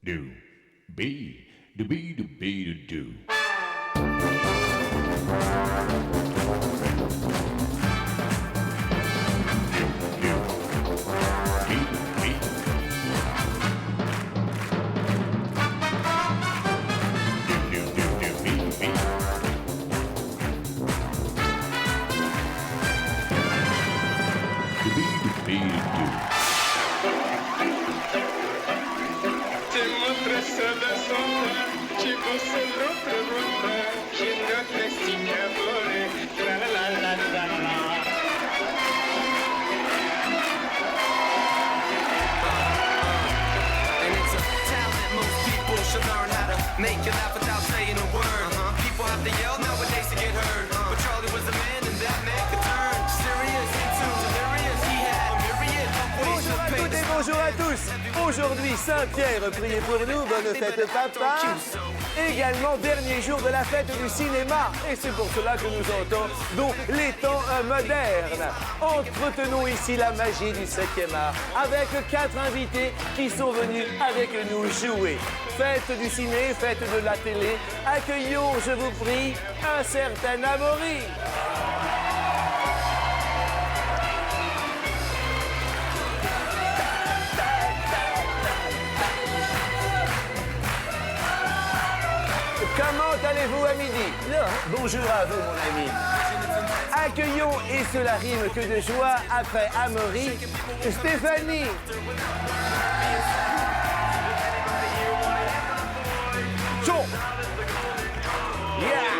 do, be, do, be, do, be, do, do. Make you laugh without saying a word. People have to yell nowadays to get heard. But Charlie was the man, and that man could turn serious into delirious. He had a myriad of ways Bonjour to à pay toutes the et bonjour à tous. Aujourd'hui, Saint-Pierre, priez pour nous, bonne fête papa. Également, dernier jour de la fête du cinéma. Et c'est pour cela que nous entendons les temps modernes. Entretenons ici la magie du 7e art avec 4 invités qui sont venus avec nous jouer. Fête du ciné, fête de la télé. Accueillons, je vous prie, un certain Amaury. Comment allez-vous à midi? Bonjour à vous, mon ami. Accueillons, et cela rime que de joie, après Amaury, Stéphanie. Chaud. Yeah.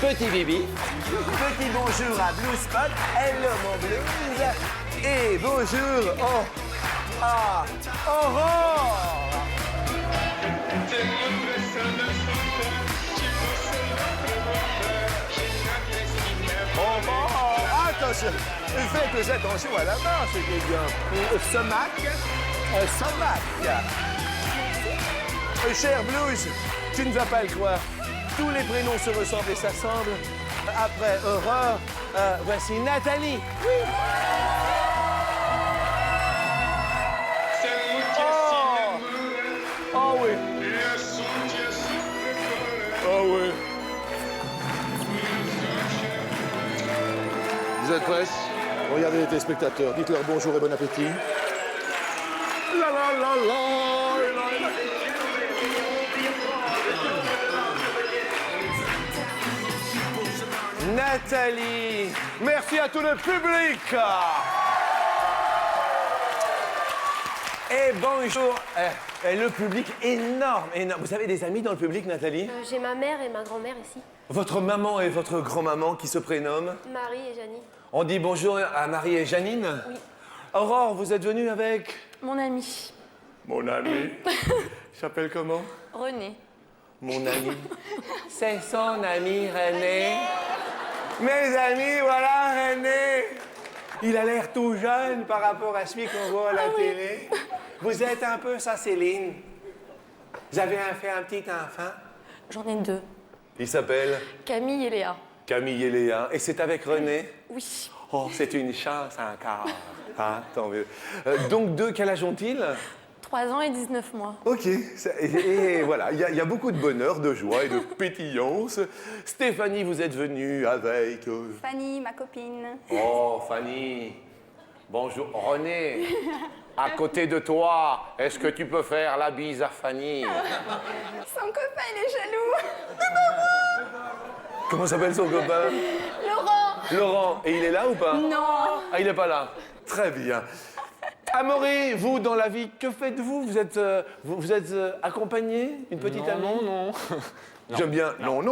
Petit Bibi. Petit bonjour à Blue Spot. Hello, mon blues. Et bonjour, Aurore. Attention, faites attention à la marche, les gars. Somac. Cher Blues, tu ne vas pas le croire. Tous les prénoms se ressemblent et s'assemblent. Après Aurore, voici Nathalie. Oui. Oh oui. Oh oui. Vous êtes prêts? Regardez les téléspectateurs, dites-leur bonjour et bon appétit. La la la la, Nathalie, merci à tout le public. Et bonjour, le public énorme. Vous avez des amis dans le public, Nathalie? J'ai ma mère et ma grand-mère ici. Votre maman et votre grand-maman qui se prénomment? Marie et Janine. On dit bonjour à Marie et Janine? Oui. Aurore, vous êtes venue avec? Mon ami. Mon ami? Il s'appelle comment? René. Mon ami. C'est son ami René. Mes amis, voilà René. Il a l'air tout jeune par rapport à celui qu'on voit à la télé. Vous êtes un peu sa Céline. Vous avez fait un petit enfant? J'en ai 2. Il s'appelle? Camille et Léa. Camille et Léa. Et c'est avec René? Oui. Oh, c'est une chance encore. Ah, tant mieux. Donc, quel âge ont-ils? 3 ans et 19 mois. Ok. Et voilà, il y a beaucoup de bonheur, de joie et de pétillance. Stéphanie, vous êtes venue avec... Fanny, ma copine. Oh, Fanny. Bonjour. René, à côté de toi, est-ce que tu peux faire la bise à Fanny? Son copain, il est jaloux. Comment s'appelle son copain? Laurent. Laurent. Et il est là ou pas? Non. Ah, il n'est pas là. Très bien. Amaury, vous, dans la vie, que faites-vous? Vous êtes accompagné? Une petite amie? Non. J'aime bien. Non.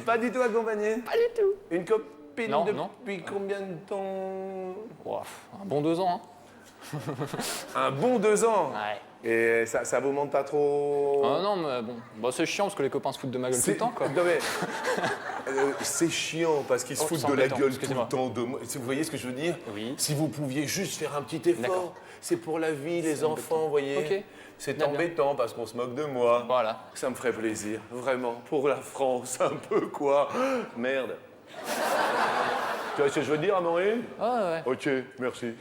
Pas du tout accompagné? Pas du tout. Une copine Non, depuis combien de temps? Oh, un bon 2 ans. Un bon 2 ans? Ouais. Et ça vous monte pas trop? Non, mais bon, bah, c'est chiant parce que les copains se foutent de ma gueule tout le temps, quoi. Non mais, c'est chiant parce qu'ils se Oh, foutent c'est de la embêtant, gueule tout le excusez-moi. temps de moi. Vous voyez ce que je veux dire? Oui. Si vous pouviez juste faire un petit effort, D'accord. c'est pour la vie, les enfants, embêtant. vous voyez. Ok. C'est Bien, bien. embêtant parce qu'on se moque de moi. Voilà. Ça me ferait plaisir, vraiment, pour la France, un peu quoi. Merde. Tu vois ce que je veux dire, Amaury? Ah ouais. Ok, merci.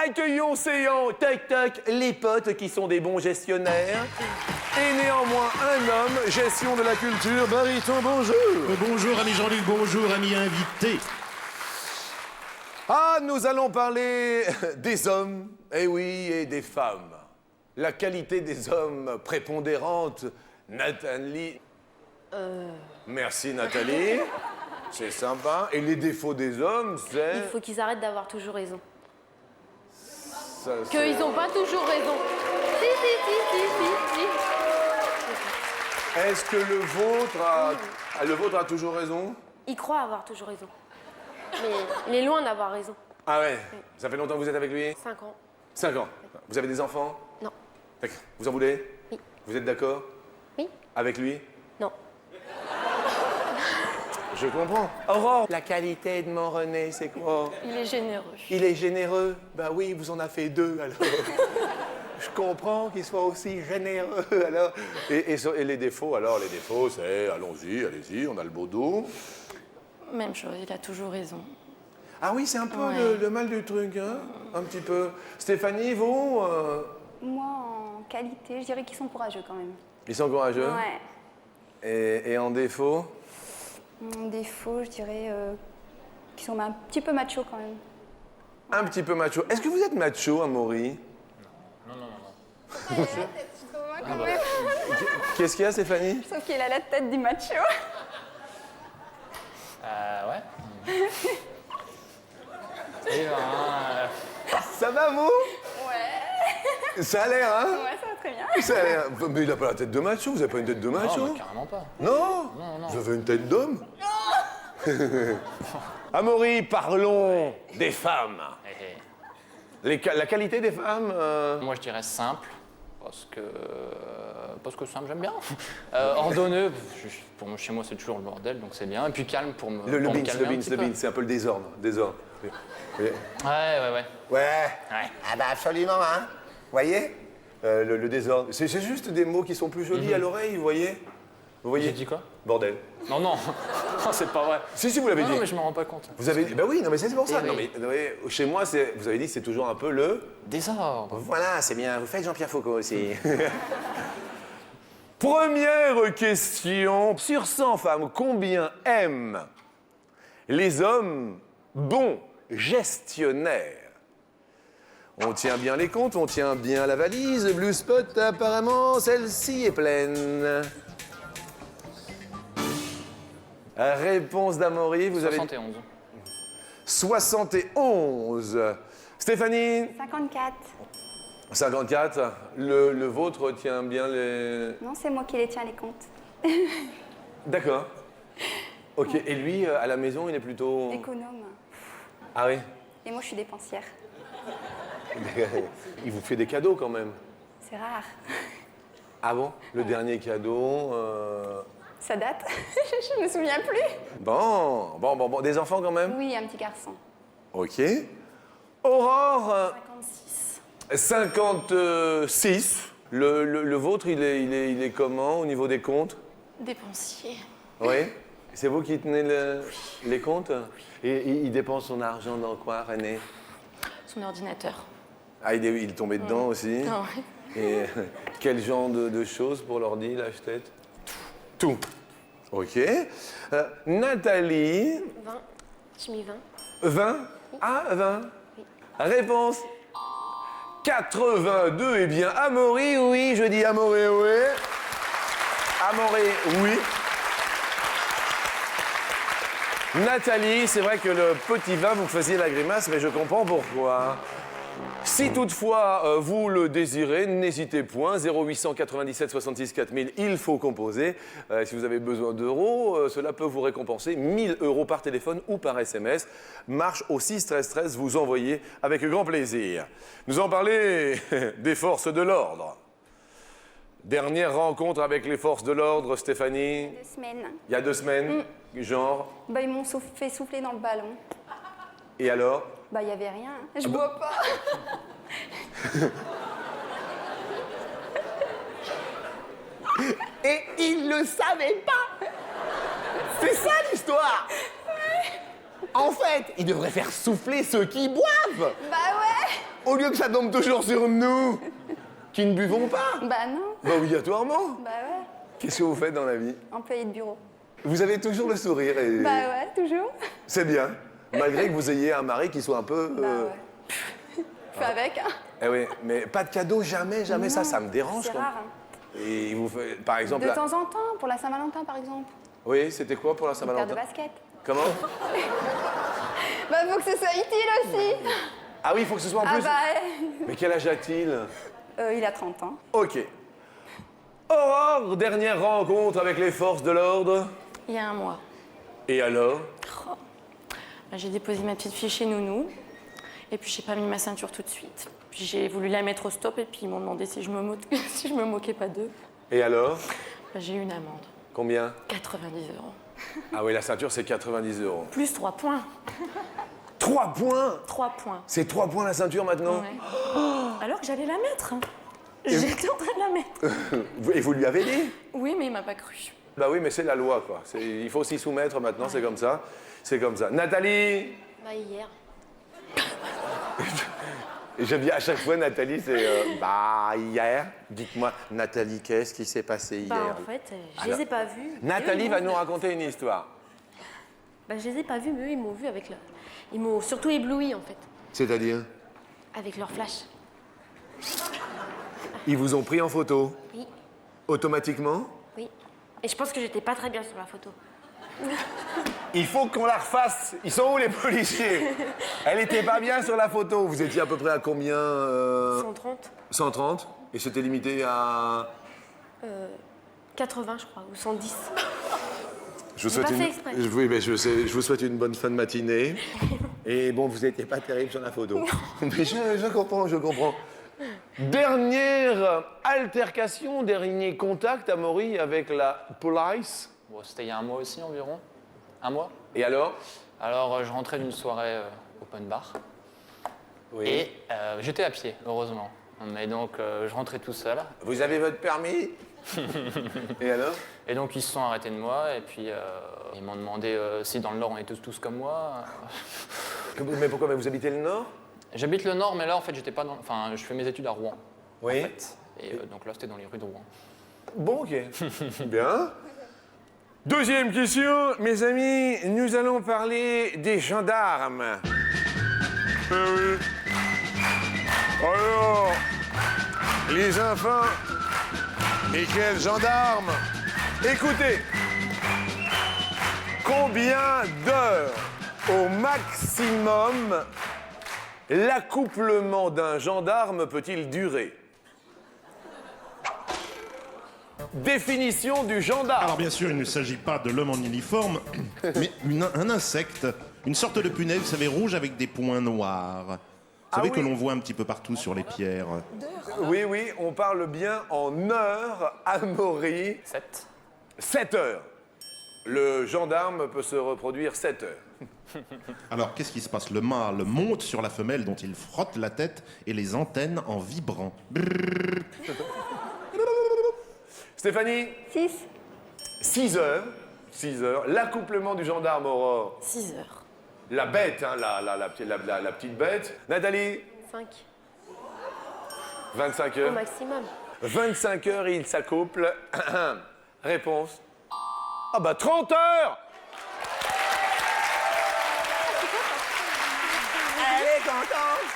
Accueillons séant, tac tac, les potes qui sont des bons gestionnaires. Et néanmoins un homme, gestion de la culture, Baryton, bonjour. Bonjour, ami Jean-Luc, bonjour, ami invité. Ah, nous allons parler des hommes, eh oui, et des femmes. La qualité des hommes prépondérante, Nathalie. Merci Nathalie, c'est sympa. Et les défauts des hommes, c'est... Il faut qu'ils arrêtent d'avoir toujours raison. ça, c'est- Qu'ils n'ont pas toujours raison. Si. Est-ce que le vôtre a toujours raison? Il croit avoir toujours raison. Mais il est loin d'avoir raison. Ah ouais. Ça fait longtemps que vous êtes avec lui? 5 ans. 5 ans. Vous avez des enfants? Non. D'accord. Vous en voulez? Oui. Vous êtes d'accord? Oui. Avec lui? Non. Je comprends. Aurore, la qualité de mon René, c'est quoi? Il est généreux. Il est généreux. Bah oui, vous en avez fait 2 alors. Je comprends qu'il soit aussi généreux alors. Et les défauts, alors les défauts, c'est allez-y, on a le beau dos. Même chose, il a toujours raison. Ah oui, c'est un peu Ouais. le mal du truc, hein? Un petit peu. Stéphanie, vous, Moi, en qualité, je dirais qu'ils sont courageux quand même. ils sont courageux. Ouais. Et en défaut? En défaut, je dirais qu'ils sont un petit peu machos quand même. Un petit peu macho. Est-ce que vous êtes macho, Amaury? Qu'est-ce qu'il y a, Stéphanie? Sauf qu'il a la tête du macho. Ouais. Et Ça va, vous? Ouais. Ça a l'air, hein? Ouais, ça va très bien. Ça a l'air. Mais il n'a pas la tête de macho, vous n'avez pas une tête de macho? non, bah, carrément pas. Non, vous avez une tête d'homme? Amaury, parlons des femmes. La qualité des femmes Moi, je dirais simple, parce que simple, j'aime bien. Ordonneux, chez moi, c'est toujours le bordel, donc c'est bien. Et puis calme pour me Le pour me beans, calmer un petit peu. c'est un peu le désordre. Oui. Ouais. Ouais. Ah bah absolument, hein. Vous voyez le désordre. C'est juste des mots qui sont plus jolis à l'oreille, vous voyez? Vous voyez? J'ai dit quoi? Bordel. Non, non, non, c'est pas vrai. Si, vous l'avez Non, dit. mais je m'en rends pas compte. Vous avez dit. Ben oui, non, mais c'est pour ça. Eh Non, oui. mais chez moi, vous avez dit que c'est toujours un peu le. Désordre. Voilà, c'est bien. Vous faites Jean-Pierre Foucault aussi. Première question. Sur 100 femmes, combien aiment les hommes bons gestionnaires? On tient bien les comptes, on tient bien la valise. Blue Spot, apparemment, celle-ci est pleine. Réponse d'Amaury, vous avez... 71. 71. Stéphanie? 54. 54. Le vôtre tient bien les... Non, c'est moi qui les tiens les comptes. D'accord. Ok, et lui, à la maison, il est plutôt... Économe. Ah oui? Et moi, je suis dépensière. Il vous fait des cadeaux quand même. C'est rare. Ah bon? Le dernier cadeau... Ça date. Je me souviens plus. Bon. Des enfants quand même? Oui, un petit garçon. Ok. Aurore, 56. 56. Le vôtre, il est comment au niveau des comptes? Dépensier. Oui. C'est vous qui tenez les comptes? Et il dépense son argent dans quoi, René? Son ordinateur. Ah, il est tombé dedans aussi? Ah ouais. Et quel genre de choses pour l'ordi, lâche-tête? Tout. Ok. Nathalie, 20. J'ai mis 20. 20? Ah, 20. Réponse 82. Eh bien, Amaury, oui. Je dis Amaury, oui. Amaury, oui. Nathalie, c'est vrai que le petit 20, vous faisiez la grimace, mais je comprends pourquoi. Si toutefois vous le désirez, n'hésitez point, 0897 66 4000, il faut composer. Si vous avez besoin d'euros, cela peut vous récompenser 1000 euros par téléphone ou par SMS. Marche au 6 13 13, vous envoyez avec grand plaisir. Nous allons parler des forces de l'ordre. Dernière rencontre avec les forces de l'ordre, Stéphanie, 2 semaines. il y a 2 semaines, genre, Bah, ils m'ont fait souffler dans le ballon. et alors? Bah, il y avait rien. Je bois pas. Et il le savait pas. C'est ça l'histoire. En fait, il devrait faire souffler ceux qui boivent. Bah ouais. au lieu que ça tombe toujours sur nous, qui ne buvons pas, Bah non, bah obligatoirement. bah ouais, Qu'est-ce que vous faites dans la vie? employé de bureau. Vous avez toujours le sourire et Bah ouais, toujours. c'est bien. Malgré que vous ayez un mari qui soit un peu... Bah ouais. Fais avec, hein. Eh oui, mais pas de cadeau, jamais, jamais. Non, ça me dérange. C'est quoi. rare, hein. Et vous faites, par exemple... De là- temps en temps, pour la Saint-Valentin par exemple. Oui, c'était quoi pour la Une paire de Saint-Valentin? baskets. Comment? Bah faut que ce soit utile aussi. Ah oui, il faut que ce soit en Ah plus... bah Mais quel âge a-t-il? il a 30 ans. Ok. Aurore, dernière rencontre avec les forces de l'ordre. Il y a un mois. Et alors? Bah, j'ai déposé ma petite fille chez Nounou. Et puis j'ai pas mis ma ceinture tout de suite. Puis j'ai voulu la mettre au stop et puis ils m'ont demandé si je me moquais pas d'eux. Et alors? Bah, j'ai eu une amende. Combien? 90 €. Ah oui, la ceinture, c'est 90 €. Plus 3 points. 3 points! 3 points. C'est 3 points la ceinture maintenant? Ouais. Alors que j'allais la mettre. J'étais en train de la mettre. Et vous lui avez dit? Oui, mais il m'a pas cru. Bah oui, mais c'est la loi, quoi. Il faut s'y soumettre maintenant, c'est comme ça. C'est comme ça. Nathalie! Bah, hier. Et j'aime bien à chaque fois, Nathalie, c'est bah, hier. Dites-moi, Nathalie, qu'est-ce qui s'est passé hier? Bah, en fait, je les ai pas vus. Nathalie Et eux, va ils nous m'ont- raconter une histoire. Bah, je les ai pas vus, mais eux, ils m'ont vu avec leur... Ils m'ont surtout ébloui, en fait, C'est-à-dire? avec leur flash. Ils vous ont pris en photo? Oui, Automatiquement? oui. Et je pense que j'étais pas très bien sur la photo. Il faut qu'on la refasse. Ils sont où les policiers? Elle était pas bien sur la photo. Vous étiez à peu près à combien 130, 130? Et c'était limité à... 80, je crois, ou 110. Je vous J'ai pas souhaite fait exprès. Oui, mais je sais, je vous souhaite une bonne fin de matinée. Et bon, vous n'étiez pas terrible sur la photo. Mais je comprends, je comprends. Dernière altercation, dernier contact, Amaury, avec la police. Bon, c'était il y a un mois aussi environ. Un mois. Et alors? Alors, je rentrais d'une soirée open bar. Oui. Et j'étais à pied, heureusement. Mais donc, je rentrais tout seul. Vous avez votre permis? Et alors? Et donc, ils se sont arrêtés de moi. Et puis, ils m'ont demandé si dans le Nord, on était tous comme moi. Mais pourquoi? Mais vous habitez le Nord? J'habite le Nord, mais là, en fait, j'étais pas dans... Enfin, je fais mes études à Rouen. Oui. En fait. Et donc là, c'était dans les rues de Rouen. Bon, ok. Bien. Deuxième question, mes amis, nous allons parler des gendarmes. Oui. Alors, les enfants, et quels gendarmes? Écoutez, combien d'heures au maximum l'accouplement d'un gendarme peut-il durer? Définition du gendarme. Alors bien sûr, il ne s'agit pas de l'homme en uniforme, mais un insecte, une sorte de punaise, vous savez, rouge avec des points noirs. Vous savez que oui. l'on voit un petit peu partout sur les pierres. Oui, oui, on parle bien en heures, Amaury. 7. 7 heures. Le gendarme peut se reproduire 7 heures. Alors qu'est-ce qui se passe? Le mâle monte sur la femelle dont il frotte la tête et les antennes en vibrant. Stéphanie? 6. 6 heures. 6 heures. L'accouplement du gendarme, Aurore. 6 heures. La bête, hein, la petite bête. Nathalie? 5 25 au heures. maximum. 25 heures et il s'accouple. Réponse. Ah bah 30 heures! Elle est contente!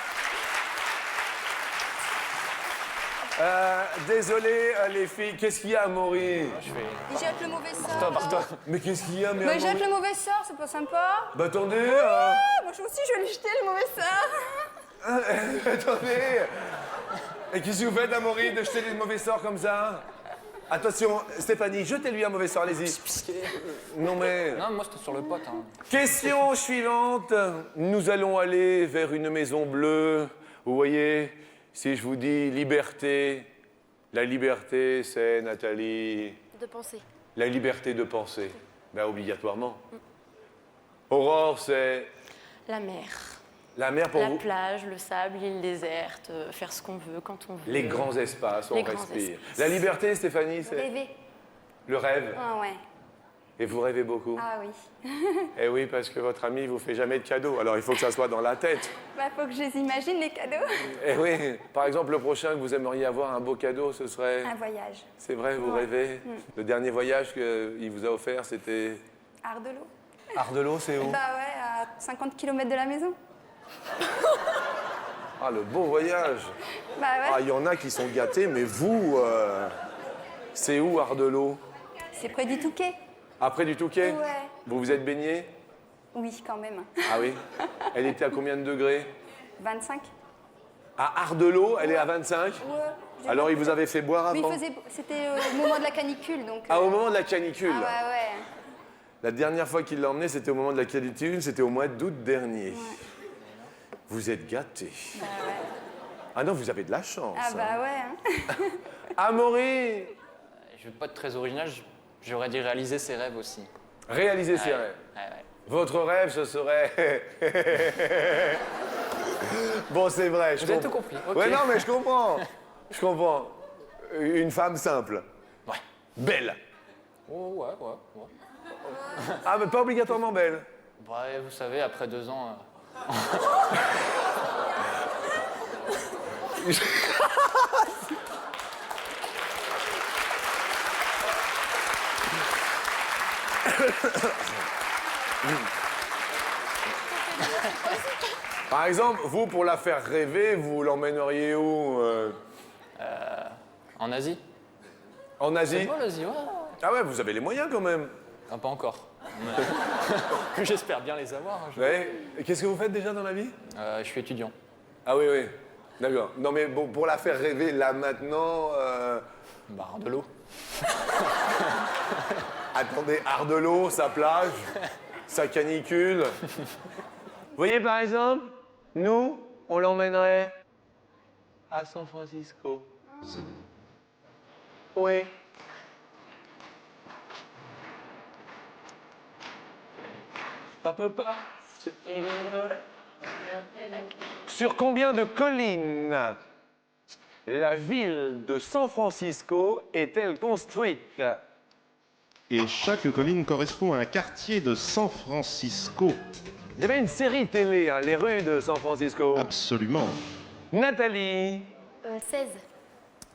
Désolé les filles, qu'est-ce qu'il y a Amaury? Je fais... Il jette le mauvais sort. Toi, par-toi. Mais qu'est-ce qu'il y a Mais il Amaury? jette le mauvais sort, c'est pas sympa. Bah attendez, Ah, moi aussi je vais lui jeter le mauvais sort. attendez. Et qu'est-ce que vous faites Amaury de jeter des mauvais sorts comme ça? Attention, Stéphanie, jetez-lui un mauvais sort, allez-y. Non mais... Non, moi, c'était sur le pote. Hein. Question suivante. Nous allons aller vers une maison bleue. Vous voyez, si je vous dis liberté, la liberté, c'est, Nathalie, De penser. la liberté de penser. Ben, obligatoirement. Aurore, c'est La mer. la mer pour La vous. plage, le sable, l'île déserte, faire ce qu'on veut quand on veut. Les grands espaces, on Les grands respire. espaces. La liberté, Stéphanie, c'est Rêver. le rêve. Ah ouais. Et vous rêvez beaucoup? Ah oui. Eh oui, parce que votre ami vous fait jamais de cadeaux. Alors il faut que ça soit dans la tête. Bah, faut que je les imagine, les cadeaux. Eh oui. Par exemple, le prochain que vous aimeriez avoir un beau cadeau, ce serait... Un voyage. C'est vrai, vous rêvez? Le dernier voyage qu'il vous a offert, c'était... Ardelot. Ardelot, c'est où? Bah ouais, à 50 km de la maison. Ah, le beau voyage. Bah ouais. Ah, il y en a qui sont gâtés, mais vous, c'est où Ardelot? C'est près du Touquet. Après du Touquet? Ouais. Vous vous êtes baigné? Oui, quand même. Ah oui? Elle était à combien de degrés? 25. À Ardelot, elle est à 25? Ouais. Alors il vous avait fait boire Mais avant? c'était au moment de la canicule, donc... Ah, au moment de la canicule. Ah ouais, ouais. La dernière fois qu'il l'a emmené, c'était au moment de la canicule, c'était au mois d'août dernier. Vous êtes gâtés. Bah ouais. Ah non, vous avez de la chance. Ah bah ouais. Hein. Amaury, Je veux pas être très original, j'aurais dit réaliser ses rêves aussi. réalisez ses Ouais, rêves. ouais, ouais. Votre rêve, ce serait... Bon, c'est vrai, je Vous avez comprends. tout compris, ok. Ouais, non, mais je comprends. Je comprends. Une femme simple. Ouais. Belle. Oh, ouais. Ah, mais pas obligatoirement belle. Bah, vous savez, après 2 ans... Par exemple, vous, pour la faire rêver, vous l'emmèneriez où En Asie? En C'est Asie? beau l'Asie, ouais. Ah ouais, vous avez les moyens quand même. Ah, pas encore. Mais j'espère bien les avoir. Hein, Ouais. Et qu'est-ce que vous faites déjà dans la vie? je suis étudiant. Ah oui, oui. D'accord. Non, mais bon, pour la faire rêver là maintenant... Bah, de l'eau. Attendez, Ardelot, sa plage, sa canicule. Vous voyez, par exemple, nous, on l'emmènerait à San Francisco. Oui. Papa. Sur combien de collines la ville de San Francisco est-elle construite? Et chaque colline correspond à un quartier de San Francisco. Il y avait une série télé, hein, Les rues de San Francisco. Absolument. Nathalie. 16.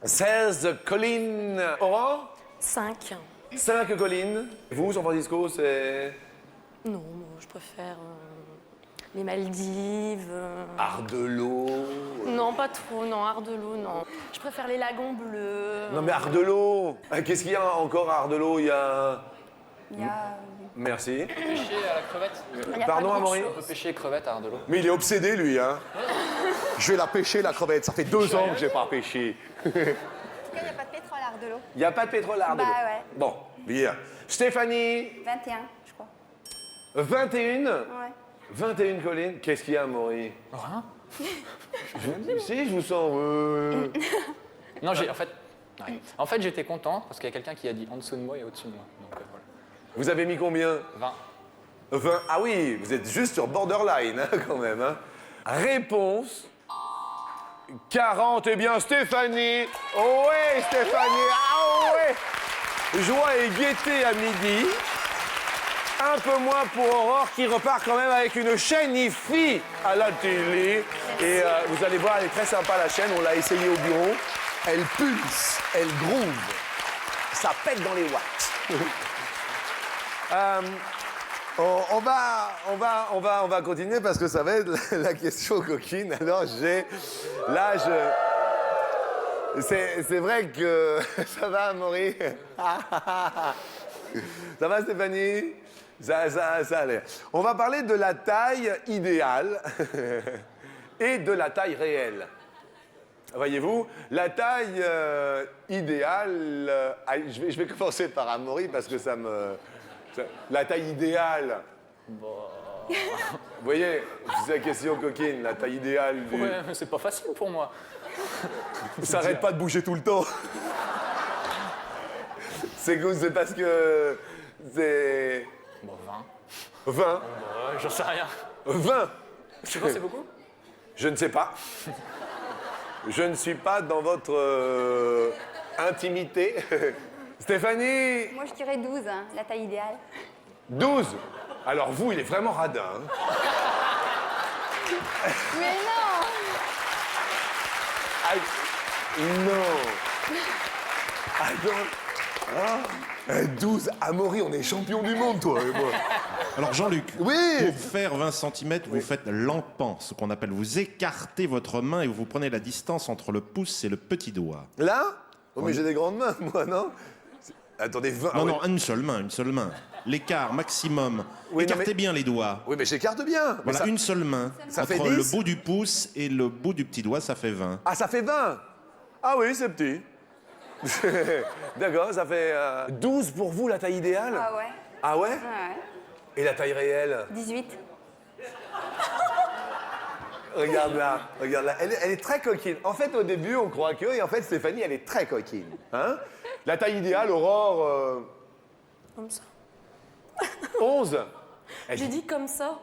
16 collines. Aurore? 5. 5 collines. Vous, San Francisco, c'est... Non, moi, je préfère les Maldives. Ardelot. Non, pas trop, non, Ardelot, non. Je préfère les lagons bleus. Non mais Ardelot. Qu'est-ce qu'il y a encore à Ardelot? Il y a... Il y a... Merci. Pêcher à la crevette. y a Pardon, pas Amaury? On peut pêcher les crevettes à Ardelot. Mais il est obsédé, lui, hein. Je vais la pêcher, la crevette. Ça fait 2 ans que j'ai pas pêché. En tout cas, il n'y a pas de pétrole à Ardelot. Il n'y a pas de pétrole à Ardelot. Bah ouais. Bon, bien. Stéphanie, 21, je crois. 21. Ouais. 21 collines. Qu'est-ce qu'il y a, Amaury? Rien. Si, je vous sens... Non, en fait, j'étais content parce qu'il y a quelqu'un qui a dit en dessous de moi et au-dessus de moi. Donc, voilà. Vous avez mis combien? 20. 20. Ah oui, vous êtes juste sur borderline, hein, quand même. Hein. Réponse 40. Eh bien, Stéphanie. Oh ouais, Stéphanie. Ah ouais. Joie et gaieté à midi. Un peu moins pour Aurore qui repart quand même avec une chaîne IFI à la télé. Et vous allez voir, elle est très sympa la chaîne. On l'a essayée au bureau. Elle pulse, elle groove. Ça pète dans les watts. On va continuer parce que ça va être la question coquine. Alors c'est vrai que ça va, Amaury. Ça va, Stéphanie? Ça a l'air. On va parler de la taille idéale et de la taille réelle. Voyez-vous, la taille idéale... je vais commencer par Amaury parce que la taille idéale... Vous voyez, c'est la question coquine, la taille idéale du... Ouais, mais c'est pas facile pour moi. Ça arrête pas de bouger tout le temps. C'est parce que... C'est... Bon, 20. 20. Ouais, j'en sais rien. 20. Tu penses c'est beaucoup? Je ne sais pas. Je ne suis pas dans votre intimité. Stéphanie, Moi, je dirais 12, hein, la taille idéale. 12. Alors vous, il est vraiment radin. Hein. Mais non! Ah, non. Ah non. Ah, 12. Amaury, on est champion du monde, toi et moi. Alors Jean-Luc, Oui. pour faire 20 cm, vous faites l'empan, ce qu'on appelle vous écartez votre main et vous prenez la distance entre le pouce et le petit doigt. Là? Oh, mais j'ai des grandes mains, moi, non? Attendez, 20. Non, non, une seule main, une seule main. L'écart maximum. Oui, non, Écartez mais- bien les doigts. Oui, mais j'écarte bien. Mais Voilà, ça- une seule main. Ça entre fait le 10? bout du pouce et le bout du petit doigt, ça fait 20. Ah, ça fait 20. Ah oui, c'est petit. D'accord, ça fait 12 pour vous, la taille idéale? Ah ouais? Ah ouais? Ah ouais. Et la taille réelle? 18. Regarde là, regarde là. Elle est très coquine. En fait, au début, on croit que, et en fait, Stéphanie, elle est très coquine. Hein? La taille idéale, Aurore, Comme ça. 11. J'ai dit comme ça.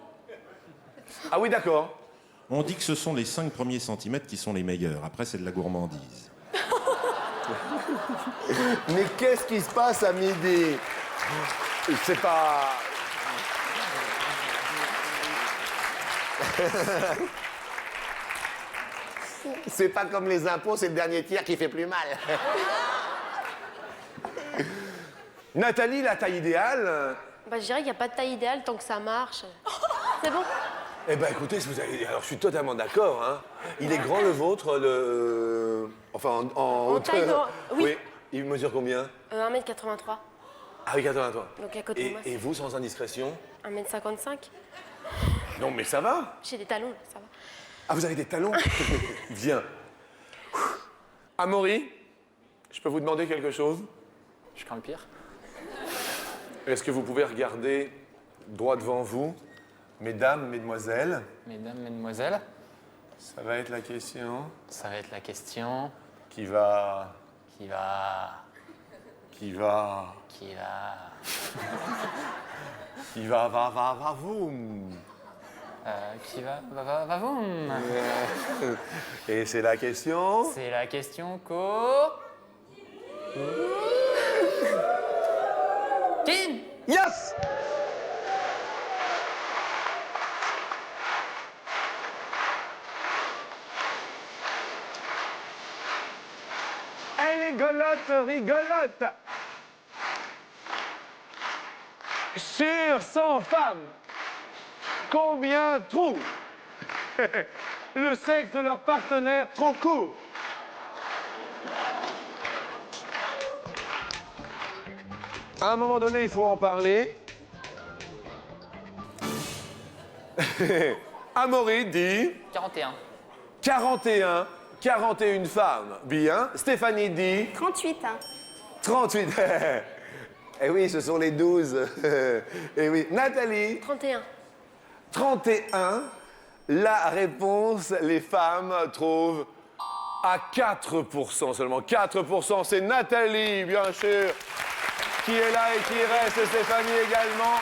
Ah oui, d'accord. On dit que ce sont les 5 premiers centimètres qui sont les meilleurs. Après, c'est de la gourmandise. Mais qu'est-ce qui se passe à midi? C'est pas... C'est pas comme les impôts, c'est le dernier tiers qui fait plus mal. Nathalie, la taille idéale? Bah, je dirais qu'il n'y a pas de taille idéale tant que ça marche. C'est bon? Eh ben écoutez, si vous avez... alors je suis totalement d'accord. Hein. Il est grand le vôtre, le... Enfin, en hauteur. taille de- oui. Il mesure combien? 1m83. Ah oui, 83. Donc à côté de moi, Et vous, sans indiscrétion? 1m55. Non, mais ça va. J'ai des talons, ça va. Ah, vous avez des talons? Viens. Amaury, je peux vous demander quelque chose? Je crains le pire. Est-ce que vous pouvez regarder droit devant vous? Mesdames, mesdemoiselles, Mesdames, mesdemoiselles, ça va être la question ça va être la question qui va... qui va... qui va... qui va... qui va vous. qui va vous. Et c'est la question... C'est la question Kim. Yes! Elle est rigolote. Sur 100 femmes, combien trouvent le sexe de leur partenaire trop court? À un moment donné, il faut en parler. Amaury dit 41. 41 femmes. Bien. Stéphanie dit 38, hein. 38. Eh oui, ce sont les 12. Eh oui. Nathalie 31. 31. La réponse, les femmes trouvent à 4% seulement. 4%, c'est Nathalie, bien sûr, qui est là et qui reste. Stéphanie également.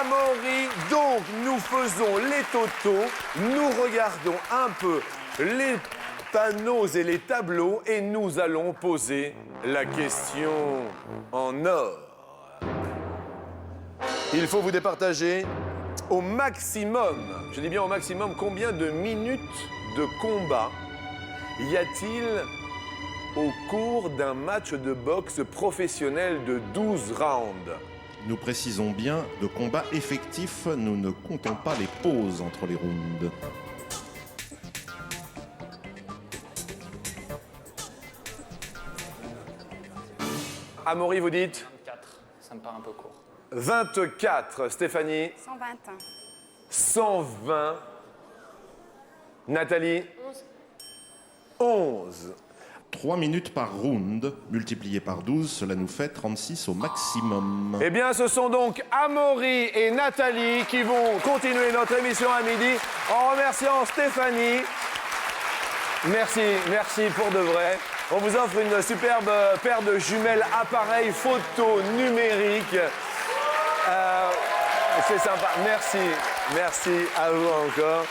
Amaury, donc nous faisons les totaux, nous regardons un peu les panneaux et les tableaux et nous allons poser la question en or. Il faut vous départager au maximum, je dis bien au maximum, combien de minutes de combat y a-t-il au cours d'un match de boxe professionnel de 12 rounds? Nous précisons bien, de combat effectif, nous ne comptons pas les pauses entre les rounds. Amaury, vous dites 24. Ça me paraît un peu court. 24. Stéphanie, 120. 120. Nathalie 11. 3 minutes par round, multiplié par 12, cela nous fait 36 au maximum. Eh bien, ce sont donc Amaury et Nathalie qui vont continuer notre émission à midi en remerciant Stéphanie. Merci pour de vrai. On vous offre une superbe paire de jumelles appareil photo numérique. C'est sympa. Merci à vous encore.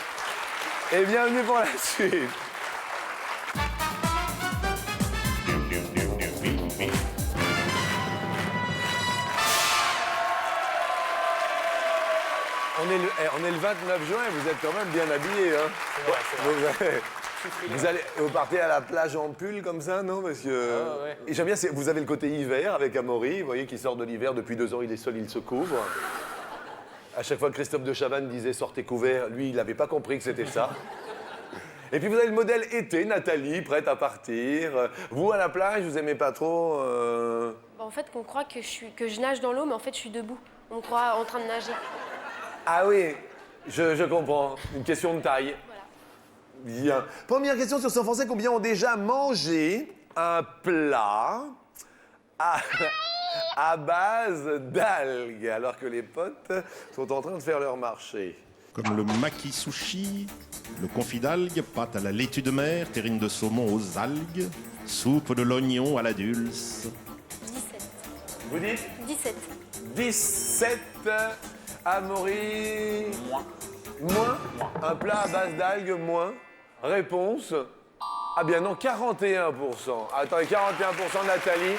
Et bienvenue pour la suite. on est le 29 juin, vous êtes quand même bien habillés. Hein. Vous partez à la plage en pull comme ça, non? Parce que... Ah, ouais. Et j'aime bien, vous avez le côté hiver avec Amaury, vous voyez, qui sort de l'hiver depuis 2 ans, il est seul, il se couvre. À chaque fois que Christophe de Chavannes disait sortez couvert, lui, il n'avait pas compris que c'était ça. Et puis vous avez le modèle été, Nathalie, prête à partir. Vous, à la plage, vous aimez pas trop En fait, on croit que je nage dans l'eau, mais en fait, je suis debout. On me croit en train de nager. Ah oui, je comprends. Une question de taille. Voilà. Bien. Première question sur 100 Français. Combien ont déjà mangé un plat à base d'algues alors que les potes sont en train de faire leur marché? Comme le maki sushi, le confit d'algues, pâte à la laitue de mer, terrine de saumon aux algues, soupe de l'oignon à la dulce. 17. Vous dites 17. 17. Amaury. Moins. Moins. Un plat à base d'algues, moins. Réponse. Ah bien non, 41%. Attendez, 41% Nathalie.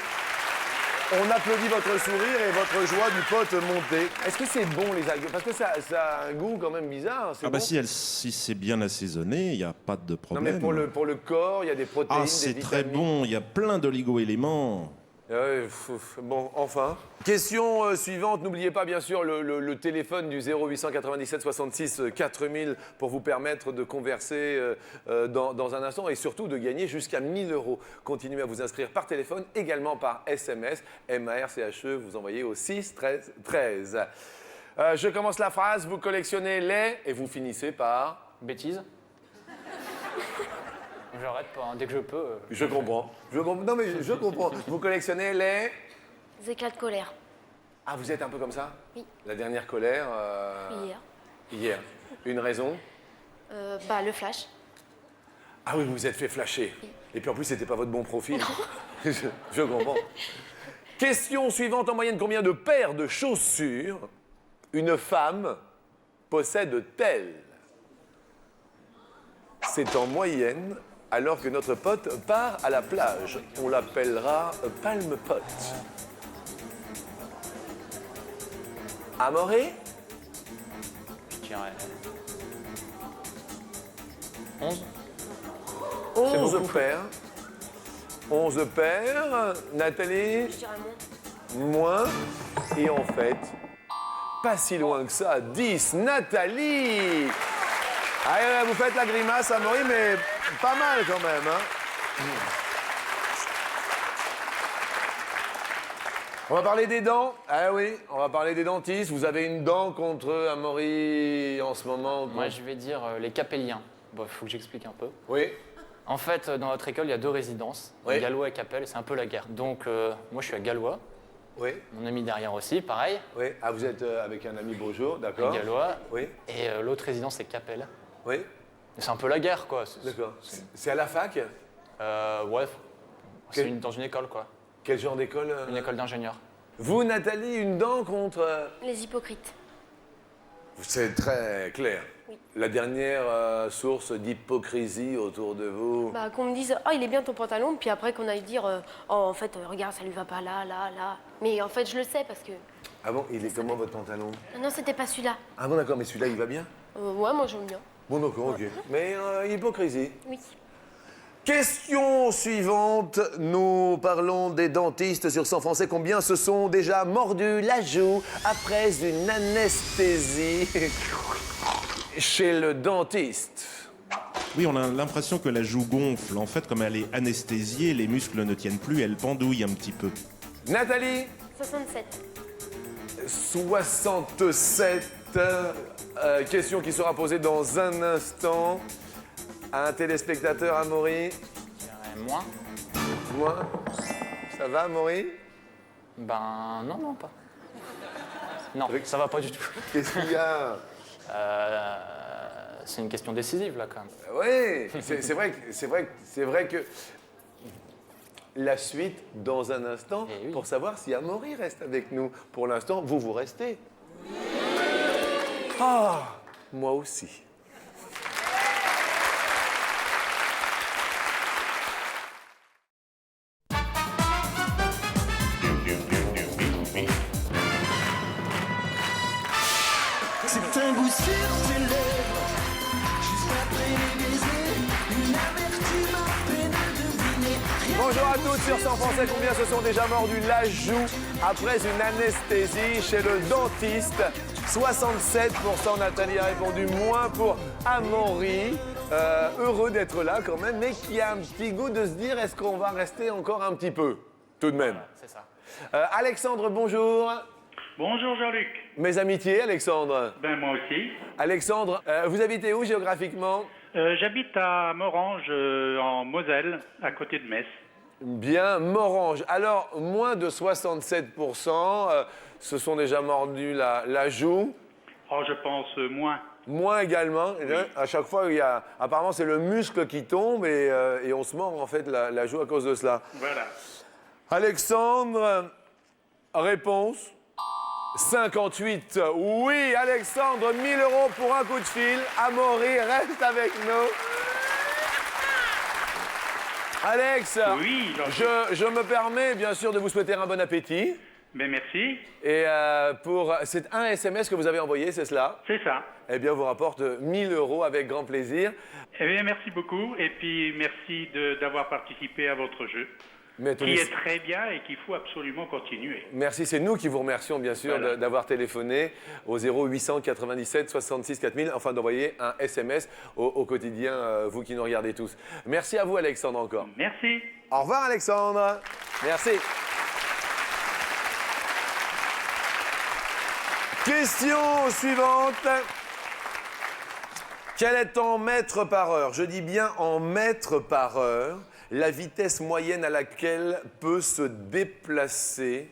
On applaudit votre sourire et votre joie du pote monté. Est-ce que c'est bon les algues? Parce que ça a un goût quand même bizarre. Ah bah bon si c'est bien assaisonné, il n'y a pas de Non problème. mais pour le corps, il y a des protéines, Ah, c'est des très vitamines. bon, il y a plein d'oligo-éléments. Ouais, bon, enfin. Question suivante. N'oubliez pas, bien sûr, le téléphone du 0897 66 4000 pour vous permettre de converser dans un instant et surtout de gagner jusqu'à 1 000 €. Continuez à vous inscrire par téléphone, également par SMS. MARCHE, vous envoyez au 6 13 13. Je commence la phrase. Vous collectionnez les et vous finissez par... Bêtise. J'arrête pas, hein, dès que je peux. Je comprends. Non, mais je comprends. Vous collectionnez les... Des éclats de colère. Ah, vous êtes un peu comme ça? Oui. La dernière colère... Hier. Hier. Une raison? Le flash. Ah oui, vous vous êtes fait flasher. Et puis en plus, c'était pas votre bon profil. Je comprends. Question suivante. En moyenne, combien de paires de chaussures une femme possède-t-elle? C'est en moyenne, alors que notre pote part à la plage. On l'appellera Palme Pote. Amaury? Je dirais 11. 11 beaucoup. paires. 11 paires. Nathalie? Je dirais moins. Moins. Et en fait, pas si loin que ça, 10. Nathalie! Allez, vous faites la grimace, Amaury, mais pas mal quand même. Hein? On va parler des dents. Ah oui, on va parler des dentistes. Vous avez une dent contre Amaury en ce moment? Moi, je vais dire les capelliens. Bon, il faut que j'explique un peu. Oui. En fait, dans notre école, il y a 2 résidences, Oui. Gallois et Capelle, et c'est un peu la guerre. Donc, moi, je suis à Gallois. Oui. Mon ami derrière aussi, pareil. Oui. Ah, vous êtes avec un ami Beaujour, d'accord. Gallois. Oui. Et l'autre résidence, c'est Capelle. Oui. C'est un peu la guerre, quoi. D'accord. C'est à la fac? Ouais, c'est dans une école, quoi. Quel genre d'école? Une école d'ingénieurs. Vous, Nathalie, une dent contre... Les hypocrites. C'est très clair. Oui. La dernière source d'hypocrisie autour de vous. Qu'on me dise, oh, il est bien ton pantalon, puis après qu'on aille dire, oh, en fait, regarde, ça lui va pas là, là, là. Mais en fait, je le sais parce que. Ah bon, il est comment votre pantalon? Ah non, c'était pas celui-là. Ah bon, d'accord, mais celui-là, il va bien? Ouais, moi, j'aime bien. Bon, d'accord, ok. Mais hypocrisie. Oui. Question suivante. Nous parlons des dentistes sur 100 Français. Combien se sont déjà mordus la joue après une anesthésie chez le dentiste? Oui, on a l'impression que la joue gonfle. En fait, comme elle est anesthésiée, les muscles ne tiennent plus, elle pendouille un petit peu. Nathalie? 67. 67. Question qui sera posée dans un instant à un téléspectateur, Amaury. Je dirais moins. Moi? Ça va, Amaury? Ben, non, pas. Non, ça va pas du tout. Qu'est-ce qu'il y a? C'est une question décisive, là, quand même. Oui, c'est vrai que la suite dans un instant Eh oui. pour savoir si Amaury reste avec nous. Pour l'instant, vous restez. Ah, moi aussi. C'est un goût goût sur tes lèvres. Jusqu'après les baisers, une amertume à peine devinée. Bonjour à tous sur 100 Français. Combien se sont déjà mordus la joue après une anesthésie chez le dentiste? 67%. Nathalie a répondu, moins pour Amaury. Heureux d'être là quand même, mais qui a un petit goût de se dire, est-ce qu'on va rester encore un petit peu? Tout de même. C'est ça. Alexandre, bonjour. Bonjour Jean-Luc. Mes amitiés, Alexandre. Ben moi aussi. Alexandre, vous habitez où géographiquement? J'habite à Morange, en Moselle, à côté de Metz. Bien, Morange. Alors, moins de 67% se sont déjà mordus la joue. Oh, je pense moins. Moins également. À chaque fois, il y a... apparemment, c'est le muscle qui tombe et on se mord en fait la joue à cause de cela. Voilà. Alexandre, réponse 58. Oui, Alexandre, 1000 € pour un coup de fil. Amaury, reste avec nous. Alex, Oui, je me permets bien sûr de vous souhaiter un bon appétit. Ben merci. Et c'est un SMS que vous avez envoyé, c'est cela? C'est ça. Eh bien, on vous rapporte 1000 € avec grand plaisir. Eh bien, merci beaucoup. Et puis, merci d'avoir participé à votre jeu. Mais Qui est très bien et qu'il faut absolument continuer. merci, c'est nous qui vous remercions bien sûr Voilà. d'avoir téléphoné au 0800 97 66 4000, enfin d'envoyer un SMS au quotidien, vous qui nous regardez tous. Merci à vous Alexandre encore. Merci. Au revoir Alexandre. Merci. Question suivante. Quel est en mètres par heure? Je dis bien en mètres par heure. La vitesse moyenne à laquelle peut se déplacer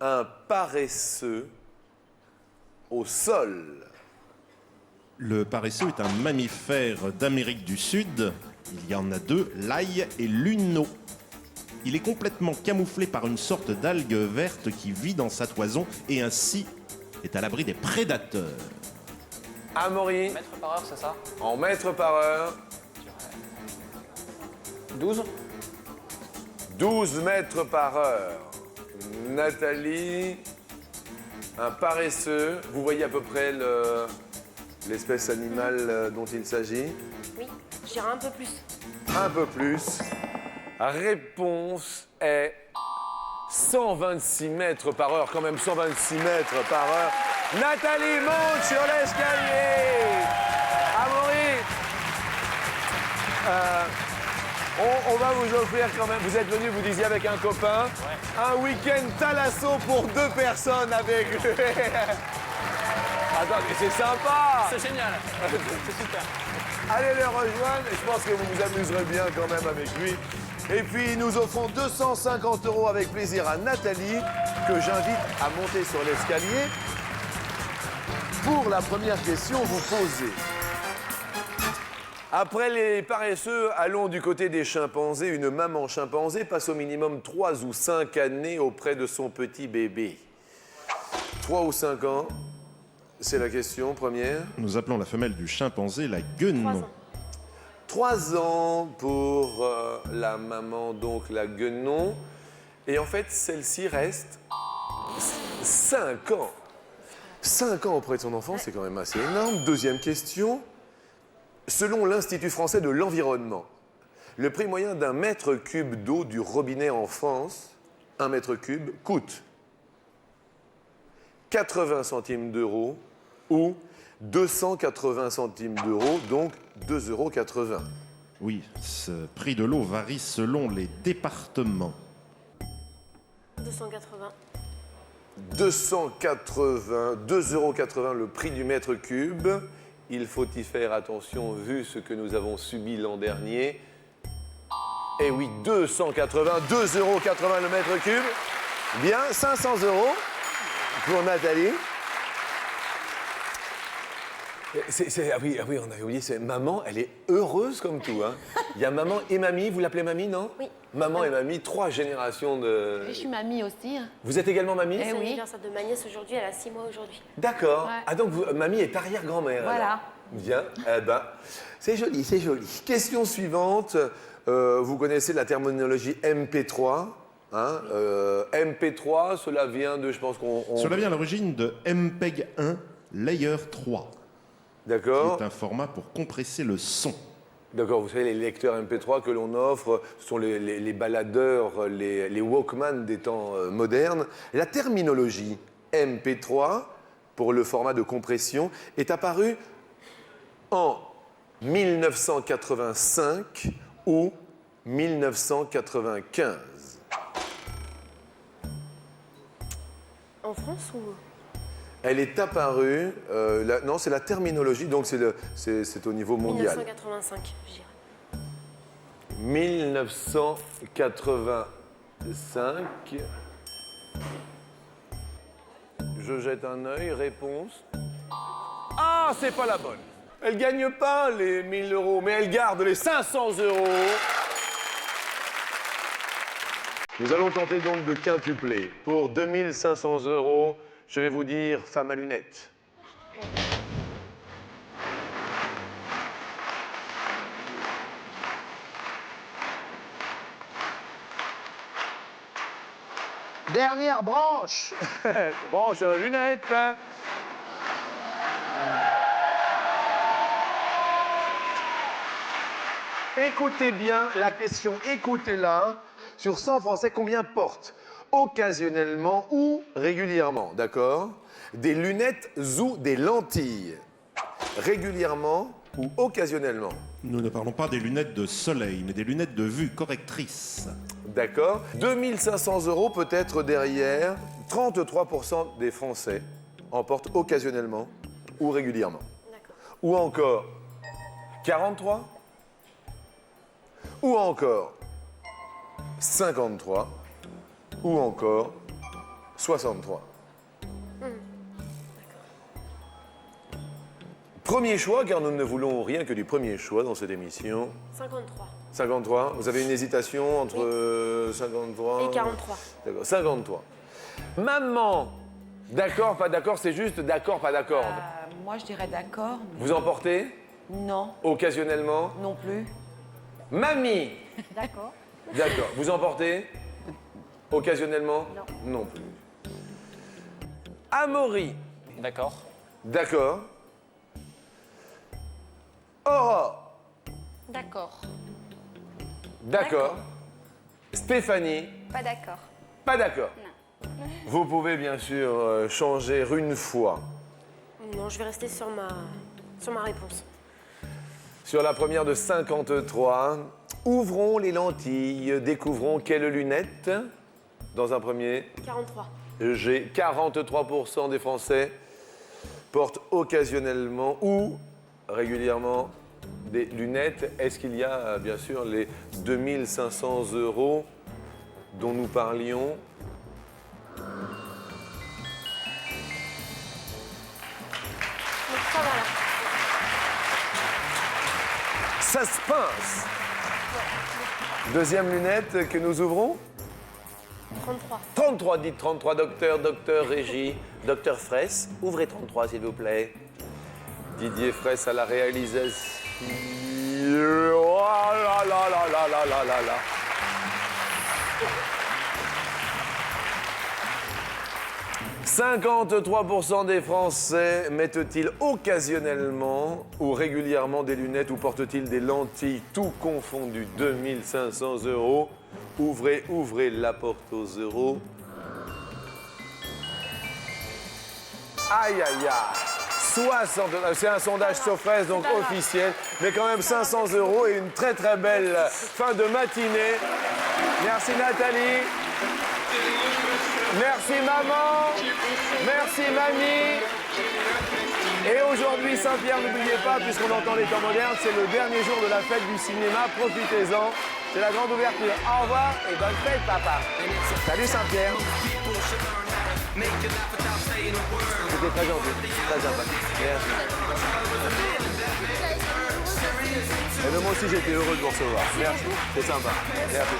un paresseux au sol. Le paresseux est un mammifère d'Amérique du Sud. Il y en a deux, l'ail et l'uno. Il est complètement camouflé par une sorte d'algue verte qui vit dans sa toison et ainsi est à l'abri des prédateurs. Amaury, Mètres par heure, c'est ça? en mètres par heure, 12? 12 mètres par heure. Nathalie, un paresseux. Vous voyez à peu près l'espèce animale dont il s'agit? Oui, j'irai un peu plus. Un peu plus. Réponse est 126 mètres par heure. Quand même 126 mètres par heure. Nathalie monte sur l'escalier. Amaury, on va vous offrir quand même, vous êtes venu, vous disiez avec un copain, un week-end Thalasso pour 2 personnes avec... Attends, mais c'est sympa. C'est génial. C'est super. Allez le rejoindre, je pense que vous vous amuserez bien quand même avec lui. Et puis nous offrons 250 € avec plaisir à Nathalie, que j'invite à monter sur l'escalier. Pour la première question, vous posez. Après les paresseux, allons du côté des chimpanzés. Une maman chimpanzé passe au minimum 3 ou 5 années auprès de son petit bébé. 3 ou 5 ans, c'est la question première. Nous appelons la femelle du chimpanzé la 3 guenon. ans. 3 ans pour la maman, donc la guenon. Et en fait, celle-ci reste 5 ans. 5 ans auprès de son enfant, c'est quand même assez énorme. Deuxième question. Selon l'Institut français de l'environnement, le prix moyen d'un mètre cube d'eau du robinet en France, 1 mètre cube, coûte 80 centimes d'euros ou 280 centimes d'euros, donc 2,80 €. Oui, ce prix de l'eau varie selon les départements. 280. 280, 2,80 € le prix du mètre cube. Il faut y faire attention vu ce que nous avons subi l'an dernier. Et oui, 280, 2,80 € le mètre cube. Bien, 500 € pour Nathalie. Ah oui, on avait oublié, c'est maman, elle est heureuse comme tout. Hein. Il y a maman et mamie, vous l'appelez mamie, non? Oui. Maman et mamie, 3 générations de... Je suis mamie aussi. Hein. Vous êtes également mamie? C'est oui. l'anniversaire de ma nièce aujourd'hui, elle a 6 mois aujourd'hui. D'accord. Ouais. Ah donc mamie est arrière-grand-mère. Voilà. alors. Bien. Eh ben, c'est joli, c'est joli. Question suivante. Vous connaissez la terminologie MP3. Hein, MP3, cela vient de, je pense qu'on... Cela vient à l'origine de MPEG 1, Layer 3, qui D'accord. est un format pour compresser le son. D'accord, vous savez, les lecteurs MP3 que l'on offre, ce sont les baladeurs, les Walkman des temps modernes. La terminologie MP3, pour le format de compression, est apparue en 1985 ou 1995. En France ou... Elle est apparue, non, c'est la terminologie, donc c'est au niveau mondial. 1985, je dirais. 1985. Je jette un œil, réponse. Ah, c'est pas la bonne. Elle gagne pas les 1000 euros, mais elle garde les 500 euros. Nous allons tenter donc de quintupler. Pour 2500 euros, je vais vous dire femme à lunettes. Dernière branche. Branche à lunettes. Hein. Écoutez bien la question, écoutez-la. Sur 100 Français, combien portent occasionnellement ou régulièrement, d'accord, des lunettes ou des lentilles? Régulièrement ou occasionnellement? Nous ne parlons pas des lunettes de soleil, mais des lunettes de vue correctrices. D'accord. 2500 euros peut-être derrière. 33% des Français en portent occasionnellement ou régulièrement. Ou encore 43. Ou encore 53. Ou encore 63. Premier choix, car nous ne voulons rien que du premier choix dans cette émission. 53. 53. Vous avez une hésitation entre 53 Et 43. D'accord, 53. Maman, d'accord, pas d'accord, c'est juste d'accord, pas d'accord. Moi, je dirais d'accord. Mais... Vous en portez? Non. Occasionnellement? Non plus. Mamie, D'accord. d'accord. Vous en portez? Occasionnellement? Non. Non plus. Amaury, D'accord. d'accord. Aurore, D'accord. d'accord. Stéphanie, Pas d'accord. pas d'accord. Vous pouvez bien sûr changer une fois. Non, je vais rester sur ma réponse. Sur la première de 53, ouvrons les lentilles, découvrons quelles lunettes. Dans un premier, 43. j'ai 43% des Français portent occasionnellement ou régulièrement des lunettes. Est-ce qu'il y a bien sûr les 2500 euros dont nous parlions? Donc ça va là. Suspense. Deuxième lunette que nous ouvrons. 33. 33, dites 33, docteur, Régie, docteur Fraisse. Ouvrez 33, s'il vous plaît. Didier Fraisse à la réalisation. Oh là là là là là là là là. « 53% des Français mettent-ils occasionnellement ou régulièrement des lunettes ou portent-ils des lentilles, tout confondu, 2500 euros. Ouvrez, ouvrez la porte aux euros. Aïe, aïe, aïe. 60, c'est un sondage Sofres, donc officiel, mais quand même 500 euros et une très très belle fin de matinée. Merci Nathalie. Merci maman. Merci mamie. Et aujourd'hui, Saint-Pierre, n'oubliez pas, puisqu'on entend les temps modernes, c'est le dernier jour de la fête du cinéma. Profitez-en. C'est la grande ouverture. Au revoir et bonne fête, papa. Salut Saint-Pierre. C'était très gentil, très sympa. Merci. Et moi aussi, j'étais heureux de vous recevoir. Merci, c'est sympa. Merci.